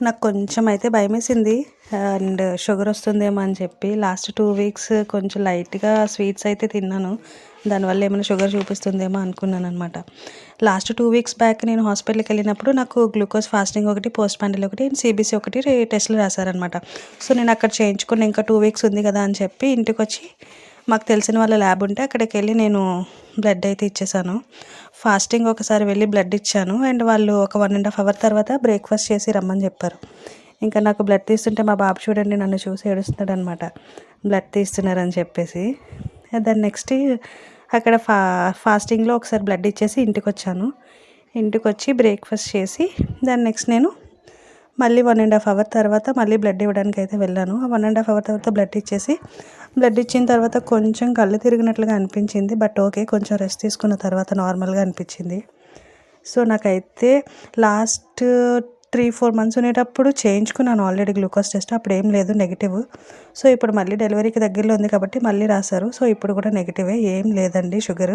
నాకు కొంచెం అయితే భయమేసింది. అండ్ షుగర్ వస్తుందేమో అని చెప్పి లాస్ట్ 2 వీక్స్ కొంచెం లైట్‌గా స్వీట్స్ అయితే తిన్నాను. దానివల్ల ఏమైనా షుగర్ చూపిస్తుందేమో అనుకున్నాననమాట. లాస్ట్ 2 వీక్స్ బ్యాక్ నేను హాస్పిటల్‌కెళ్ళినప్పుడు నాకు గ్లూకోజ్ ఫాస్టింగ్ ఒకటి, పోస్ట్ పాండిల్ ఒకటి, సీబీసీ ఒకటి టెస్టులు రాశారనమాట. సో, నేను అక్కడ చేయించుకున్న ఇంకా 2 వీక్స్ ఉంది కదా అని చెప్పి ఇంటికొచ్చి మాకు తెలిసిన వాళ్ళ ల్యాబ్ ఉంటే అక్కడికెళ్ళి నేను బ్లడ్ అయితే ఇచ్చేసాను. ఫాస్టింగ్ ఒకసారి వెళ్ళి బ్లడ్ ఇచ్చాను. అండ్ వాళ్ళు ఒక 1½ అవర్ తర్వాత బ్రేక్‌ఫాస్ట్ చేసి రమ్మని చెప్పారు. ఇంకా నాకు బ్లడ్ తీస్తుంటే మా బాబు చూడండి నన్ను చూసి ఏడుస్తున్నాడనమాట. బ్లడ్ తీస్తున్నారని చెప్పేసి. దాని నెక్స్ట్ అక్కడ ఫాస్టింగ్‌లో ఒకసారి బ్లడ్ ఇచ్చేసి ఇంటికొచ్చాను. ఇంటికొచ్చి బ్రేక్‌ఫాస్ట్ చేసి దాని నెక్స్ట్ నేను మళ్ళీ 1½ అవర్ తర్వాత మళ్ళీ బ్లడ్ ఇవ్వడానికైతే వెళ్ళాను. ఆ 1½ అవర్ తర్వాత బ్లడ్ ఇచ్చేసి బ్లడ్ ఇచ్చిన తర్వాత కొంచెం కళ్ళు తిరిగినట్లుగా అనిపించింది. బట్ ఓకే, కొంచెం రెస్ట్ తీసుకున్న తర్వాత నార్మల్‌గా అనిపించింది. సో, నాకైతే లాస్ట్ 3-4 మంత్స్ ఉండేటప్పుడు చేయించుకున్నాను ఆల్రెడీ గ్లూకోజ్ టెస్ట్. అప్పుడేం లేదు, నెగిటివ్. సో, ఇప్పుడు మళ్ళీ డెలివరీకి దగ్గరలో ఉంది కాబట్టి మళ్ళీ రాశారు. సో, ఇప్పుడు కూడా నెగిటివే, ఏం లేదండి షుగరు.